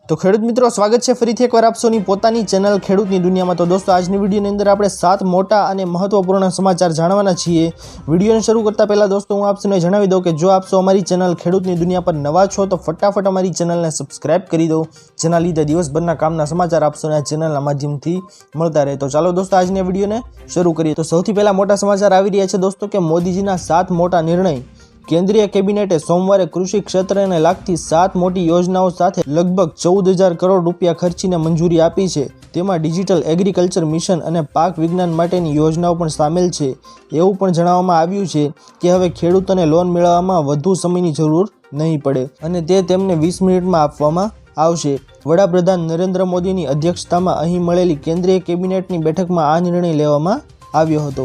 तो खेडूत मित्रों स्वागत है फरीथी एकवार आप सौनी पोतानी चेनल खेडूतनी दुनिया में। तो दोस्तों आज विडियोनी अंदर आपणे 7 मोटा और महत्वपूर्ण समाचार जाणवाना छीए। विडियोने शरू करता पहला दोस्तों हूँ आपने जणावी दऊं कि जो आप सौ अमारी चेनल खेडूतनी दुनिया पर नवा छो तो फटाफट अमारी चेनल ने सब्सक्राइब करी दो, जेना लीधे दिवसभરના कामना समाचार आप सौने आ चेनलना माध्यमथी मळता रहे। तो चलो दोस्तों आजनी विडियोने शरू करिए। तो सौथी पहला मोटा समाचार आवी रह्या छे दोस्तों के मोदीजीना 7 मोटा निर्णय। केंद्रीय केबिनेटे सोमवार कृषि क्षेत्र ने लगती 7 मोटी योजनाओं साथे लगभग 14,000 करोड़ रूपिया खर्चीने मंजूरी आपी छे। तेमां डिजिटल एग्रीकल्चर मिशन अने पाक विज्ञान माटेनी योजनाओं पण सामेल छे। एवुं पण जणाववामां आव्युं छे के हवे खेडूतोने लोन मेळववामां वधु समयनी जरूर नहीं पड़े अने ते तेमने 20 मिनिटमां आपवामां आवशे। वडाप्रधान नरेन्द्र मोदीनी अध्यक्षतामां અહીં મળેલી केंद्रीय केबिनेटनी બેઠકમાં આ निर्णय લેવામાં આવ્યો હતો,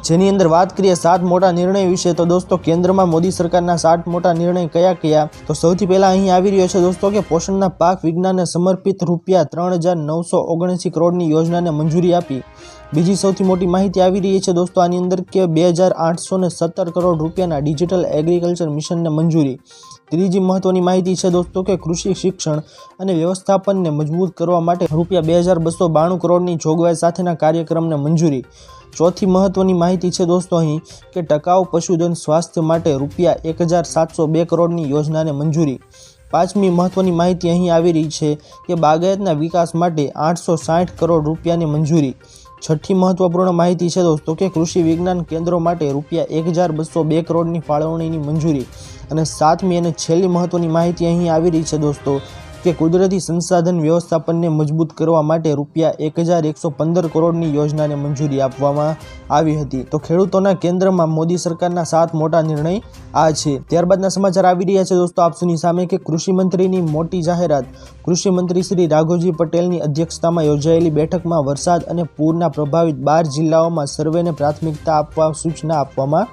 જેની અંદર વાત કરીએ 7 મોટા નિર્ણય વિશે। તો દોસ્તો કેન્દ્રમાં મોદી સરકારના 7 મોટા નિર્ણય કયા તો સૌથી પહેલા અહીં આવી રહ્યો છે દોસ્તો કે પોષણના પાક વિજ્ઞાનને સમર્પિત રૂપિયા 3,979 કરોડની યોજનાને મંજૂરી આપી। બીજી સૌથી મોટી માહિતી આવી રહી છે દોસ્તો આની અંદર કે 2,817 કરોડ રૂપિયાના ડિજિટલ એગ્રીકલ્ચર મિશનને મંજૂરી। ત્રીજી મહત્વની માહિતી છે દોસ્તો કે કૃષિ શિક્ષણ અને વ્યવસ્થાપનને મજબૂત કરવા માટે રૂપિયા 2,292 કરોડની જોગવાઈ સાથેના કાર્યક્રમને મંજૂરી। चौथी महत्वनी माहिती है दोस्तों अहीं के टकाऊ पशुधन स्वास्थ्य माटे रूपिया 1,702 करोड़नी योजना ने मंजूरी। पांचमी महत्वनी माहिती अहीं आवी रही है कि बागायतना विकास माटे 860 करोड़ रूपिया ने मंजूरी। छठी महत्वपूर्ण माहिती है दोस्तों के कृषि विज्ञान केन्द्रों माटे रूपिया 1,202 करोड़नी फाळवणीनी मंजूरी। अने सातमी अने छेल्ली महत्वनी माहिती अहीं आवी रही है दोस्तों के कुदरती संसाधन व्यवस्थापन ने मजबूत करवा माटे रूपिया 1,115 करोड़नी योजना ने मंजूरी आपवामां आवी हती। तो खेडूतोना केंद्रमा मोदी सरकारना 7 मोटा निर्णय आ छे। त्यारबादना समाचार आवी रह्या छे दोस्तों आप सौनी सामे के कृषि मंत्रीनी मोटी जाहेरात। कृषि मंत्री श्री राघोजी पटेलनी अध्यक्षतामां योजायेली बेठकमां वरसाद अने पूरना प्रभावित 12 जिल्लाओमां सर्वेने प्राथमिकता आपवा सूचना आपवामां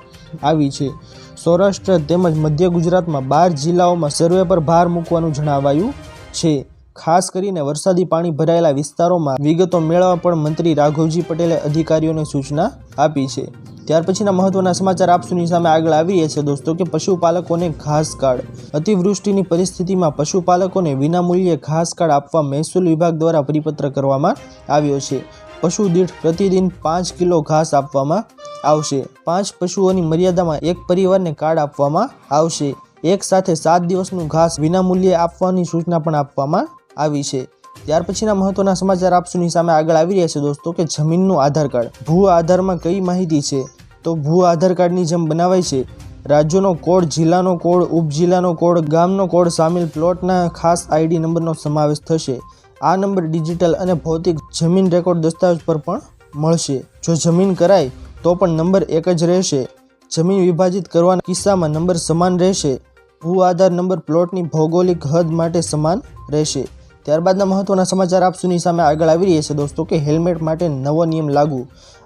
आवी छे। सौराष्ट्र तेमज मध्य गुजरातमां 12 जिल्लाओमां सर्वे पर भार मूकवानुं जणावायुं छे। खास करीने वरसादी पाणी भरायेला विस्तारोमां विगतो मेळववा पण मंत्री राघोजी पटेले अधिकारीओने सूचना आपी छे। त्यार पछीना महत्वना समाचार आप सौनी सामे आगळ आवी रह्या छे दोस्तों के पशुपालकोने घास कार्ड। अतिवृष्टिनी परिस्थितिमां पशुपालकोने विनामूल्ये घास कार्ड आपवा महसूल विभाग द्वारा परिपत्र करवामां આવ્યો છે। पशु दीठ प्रतिदिन 5 किलो घास आपवामां आवशे। 5 पशुओनी मर्यादामां एक परिवारने कार्ड आपवामां आवशे। एक साथे 7 दिवसનું घास विनामूल्ये આપવાની सूचना पण આપવામાં આવી છે। ત્યાર પછીના મહત્વના સમાચાર આપ સૌની સામે આગળ આવી રહ્યા છે દોસ્તો કે જમીનનું આધાર કાર્ડ। ભૂ આધારમાં કઈ માહિતી છે તો ભૂ આધાર કાર્ડની જેમ બનાવાય છે। રાજ્યનો કોડ, જિલ્લાનો કોડ, ઉપજિલ્લાનો કોડ, ગામનો કોડ સામેલ પ્લોટના ખાસ આઈડી નંબરનો સમાવેશ થશે। આ નંબર ડિજિટલ અને ભૌતિક જમીન રેકોર્ડ દસ્તાવેજ પર પણ મળશે। જો જમીન કરાય તો પણ નંબર એક જ રહેશે। जमीन विभाजित करवाना किस्सामां नंबर समान रहेशे। भू आधार नंबर प्लॉटनी भौगोलिक हद माटे समान रहेशे। त्यारबादना महत्वना समाचार आप सौनी सामे आगळ आवी रह्या छे दोस्तों के हेल्मेट माटे नवो नियम लागू।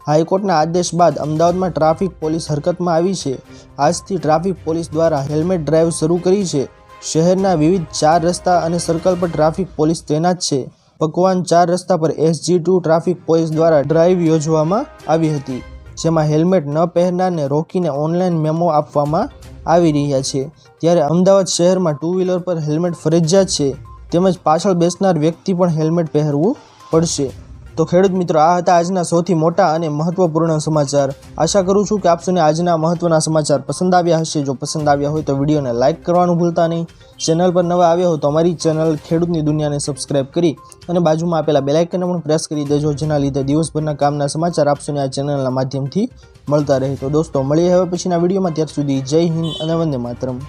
हाईकोर्टना आदेश बाद अमदावादमां ट्राफिक पोलीस हरकतमां आवी छे। आजथी ट्राफिक पोलीस द्वारा हेल्मेट ड्राइव शरू करी छे। शहेरना विविध 4 रस्ता अने सर्कल पर ट्राफिक पोलीस तैनात छे। पकवान 4 रस्ता पर SG2 ट्राफिक पोलीस द्वारा ड्राइव योजवामां आवी हती, जेमां हेल्मेट न પહેરનારને રોકીને ઓનલાઈન મેમો આપવામાં આવી રહ્યા છે। ત્યારે અમદાવાદ શહેરમાં 2 વ્હીલર પર હેલ્મેટ ફરજિયાત છે, તેમજ પાછળ બેસનાર વ્યક્તિ પણ હેલ્મેટ પહેરવું પડશે। તો ખેડૂત મિત્રો આ હતા આજના સૌથી મોટા અને મહત્વપૂર્ણ સમાચાર। આશા કરું છું કે આપ સૌને આજના મહત્વના સમાચાર પસંદ આવ્યા હશે। જો પસંદ આવ્યા હોય તો વિડીયોને લાઇક કરવાનું ભૂલતા નહીં। ચેનલ પર નવા આવ્યા હો તો અમારી ચેનલ ખેડૂતની દુનિયાને સબસ્ક્રાઇબ કરી અને બાજુમાં આપેલા બેલ આઇકનને પણ પ્રેસ કરી દેજો, જેના લીધે દિવસભરના કામના સમાચાર આપ સૌને આ ચેનલના માધ્યમથી મળતા રહે। તો દોસ્તો મળીએ હવે પછીના વિડીયોમાં, ત્યાર સુધી જય હિન્દ અને વંદે માતરમ।